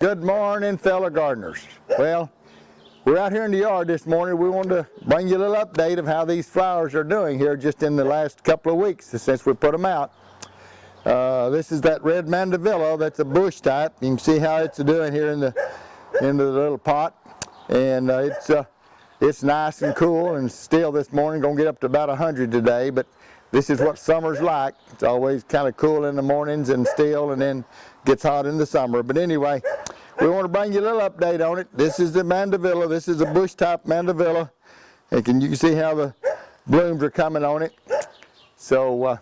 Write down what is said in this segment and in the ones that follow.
Good morning, fellow gardeners. Well, we're out here in the yard this morning. We wanted to bring you a little update of how these flowers are doing here just in the last couple of weeks since we put them out. This is that red Mandevilla. That's a bush type. You can see how it's doing here in the little pot, and it's nice and cool and still this morning. Gonna get up to about 100 today, but this is what summer's like. It's always kind of cool in the mornings and still, and then gets hot in the summer. But anyway, we want to bring you a little update on it. This is the Mandevilla. This is a bush type Mandevilla, and you can see how the blooms are coming on it. So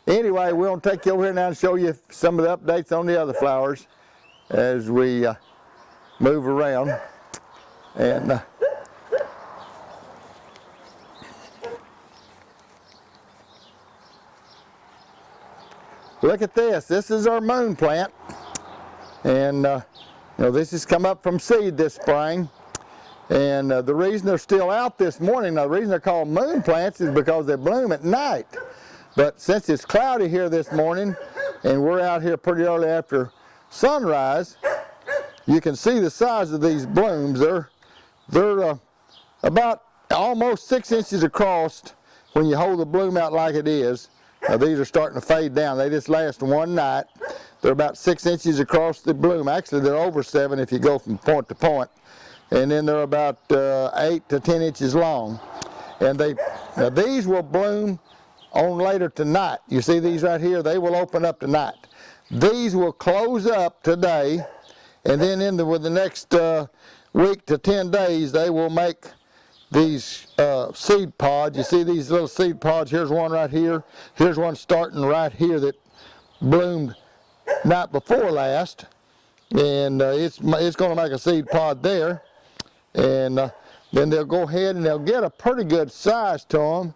anyway, we're going to take you over here now and show you some of the updates on the other flowers as we move around. And look at this. This is our moon plant, and this has come up from seed this spring. And the reason they're still out this morning, the reason they're called moon plants is because they bloom at night. But since it's cloudy here this morning, and we're out here pretty early after sunrise, you can see the size of these blooms. They're about almost 6 inches across when you hold the bloom out like it is. These are starting to fade down. They just last one night. They're about 6 inches across the bloom. Actually, they're over 7 if you go from point to point. And then they're about 8 to 10 inches long. And these will bloom on later tonight. You see these right here? They will open up tonight. These will close up today, and then with the next week to 10 days, they will make these seed pods. You see these little seed pods? Here's one right here. Here's one starting right here that bloomed night before last, and it's going to make a seed pod there. And then they'll go ahead and they'll get a pretty good size to them.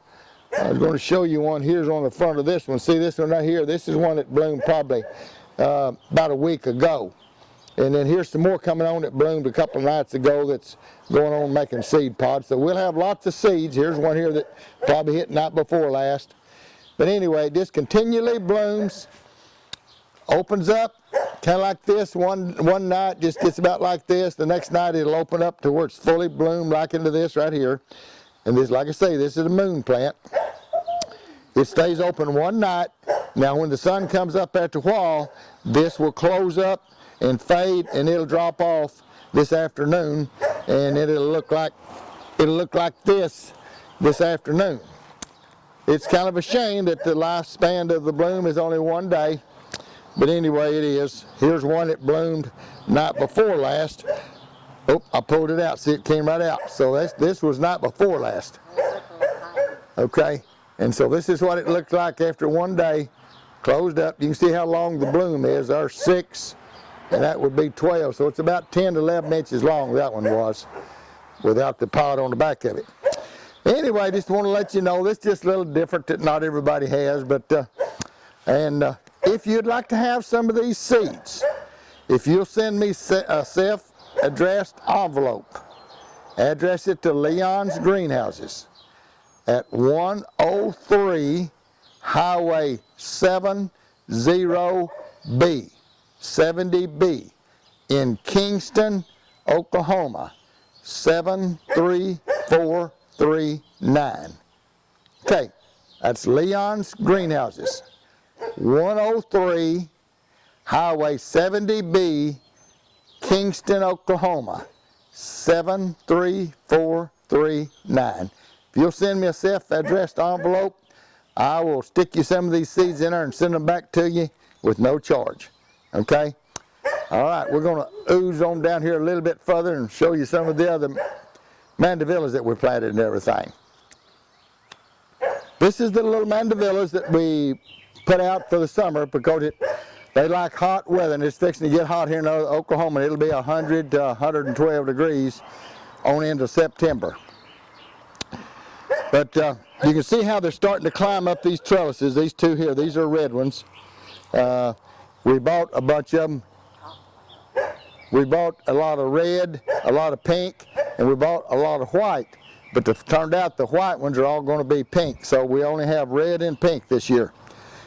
I was going to show you one. Here's on the front of this one. See this one right here? This is one that bloomed probably about a week ago. And then here's some more coming on that bloomed a couple of nights ago that's going on making seed pods. So we'll have lots of seeds. Here's one here that probably hit night before last. But anyway, it just continually blooms, opens up, kind of like this. One night just gets about like this. The next night it'll open up to where it's fully bloomed, like into this right here. And this, like I say, this is a moon plant. It stays open one night. Now when the sun comes up after a while, this will close up and fade, and it'll drop off this afternoon, and it'll look like this afternoon. It's kind of a shame that the lifespan of the bloom is only one day, but anyway, it is. Here's one that bloomed night before last. Oh, I pulled it out. See, it came right out. So this was night before last. Okay, and so this is what it looked like after one day, closed up. You can see how long the bloom is. There's 6. And that would be 12, so it's about 10 to 11 inches long, that one was, without the pod on the back of it. Anyway, just want to let you know, this is just a little different that not everybody has, but, if you'd like to have some of these seeds, if you'll send me a self-addressed envelope, address it to Leon's Greenhouses at 103 Highway 70B. 70B in Kingston, Oklahoma, 73439. Okay, that's Leon's Greenhouses, 103 Highway 70B, Kingston, Oklahoma, 73439. If you'll send me a self-addressed envelope, I will stick you some of these seeds in there and send them back to you with no charge. Okay? All right, we're going to ooze on down here a little bit further and show you some of the other Mandevillas that we planted and everything. This is the little Mandevillas that we put out for the summer because they like hot weather, and it's fixing to get hot here in Oklahoma. It'll be 100 to 112 degrees on into September. But you can see how they're starting to climb up these trellises. These two here, these are red ones. We bought a bunch of them. We bought a lot of red, a lot of pink, and we bought a lot of white. But it turned out the white ones are all going to be pink, so we only have red and pink this year.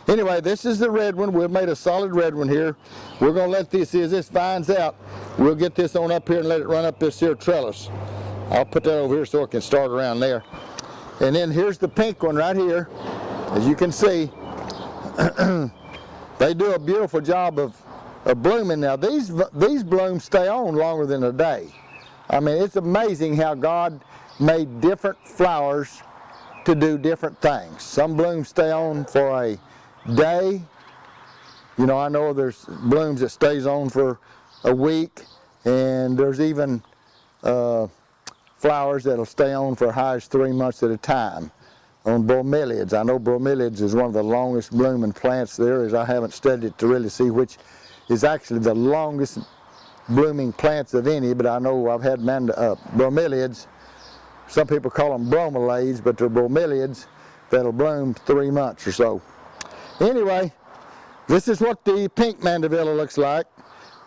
Anyway, this is the red one. We've made a solid red one here. We're going to let this, as this vines out, we'll get this on up here and let it run up this here trellis. I'll put that over here so it can start around there. And then here's the pink one right here. As you can see, they do a beautiful job of blooming. Now these blooms stay on longer than a day. I mean, it's amazing how God made different flowers to do different things. Some blooms stay on for a day. You know, I know there's blooms that stays on for a week, and there's even flowers that'll stay on for as high as 3 months at a time. On bromeliads, I know bromeliads is one of the longest blooming plants there is. I haven't studied it to really see which is actually the longest blooming plants of any, but I know I've had bromeliads. Some people call them bromeliads, but they're bromeliads that'll bloom 3 months or so. Anyway, this is what the pink Mandevilla looks like.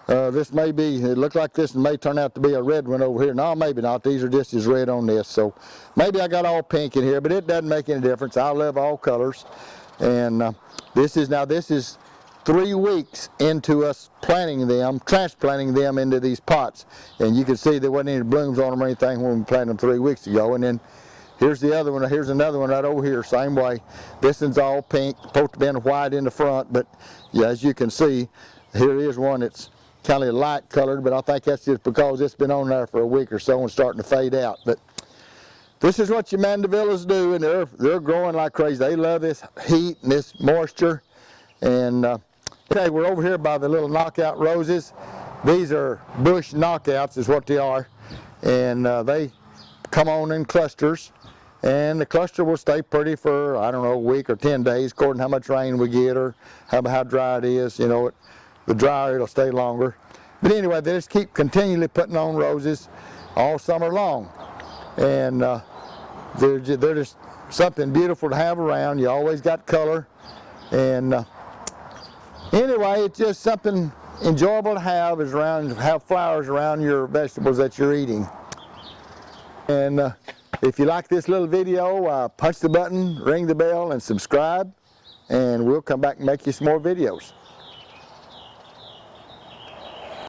This may be, it looks like this may turn out to be a red one over here. No, maybe not. These are just as red on this. So maybe I got all pink in here, but it doesn't make any difference. I love all colors. And this is 3 weeks into us planting them, transplanting them into these pots. And you can see there wasn't any blooms on them or anything when we planted them 3 weeks ago. And then here's the other one. Here's another one right over here, same way. This one's all pink, supposed to be white in the front, but yeah, as you can see, here is one that's kind of light colored, but I think that's just because it's been on there for a week or so and starting to fade out. But this is what your Mandevillas do, and they're growing like crazy. They love this heat and this moisture. And okay, we're over here by the little knockout roses. These are bush knockouts is what they are, and they come on in clusters, and the cluster will stay pretty for, I don't know, a week or 10 days according to how much rain we get or how dry it is. You know, the drier it'll stay longer. But anyway, they just keep continually putting on roses all summer long, and they're just something beautiful to have around. You always got color, and anyway, it's just something enjoyable to have have flowers around your vegetables that you're eating. And if you like this little video, punch the button, ring the bell, and subscribe, and we'll come back and make you some more videos.